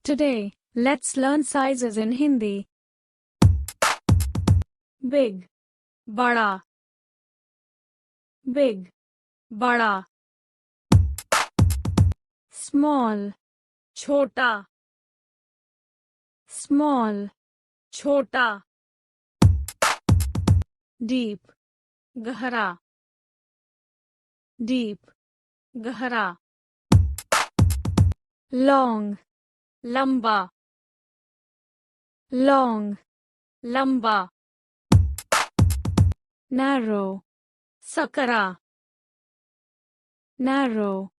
Today, let's learn sizes in Hindi. Big, bada. Big, bada. Small, chota. Small, chota. Deep, gahara. Deep, gahara. Long, lamba. Long, lamba. Narrow, sakara. Narrow,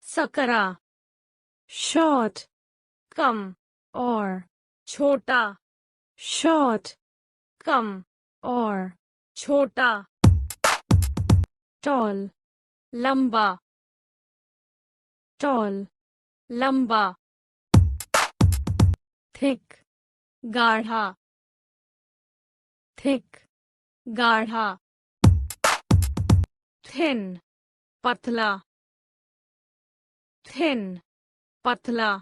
sakara. Short, kam or chota. Short, kam or chota. Tall, lamba. Tall, lamba. Thick, गाढ़ा. Thick, गाढ़ा. Thin, पतला. Thin, पतला.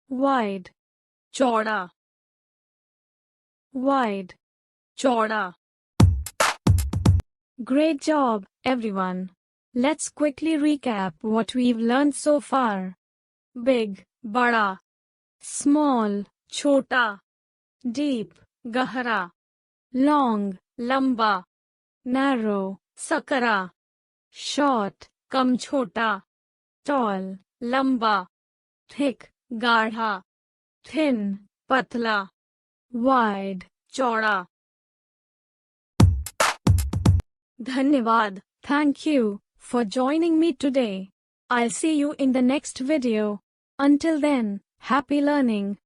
Wide, चौड़ा. Wide, चौड़ा. Great job, everyone. Let's quickly recap what we've learned so far. Big, bada. Small, chota. Deep, gahara. Long, lamba. Narrow, sakara. Short, kam chota. Tall, lamba. Thick, गाढ़ा. Thin, patla. Wide, चौड़ा. Dhanyavad. Thank you for joining me today. I'll see you in the next video. Until then, happy learning.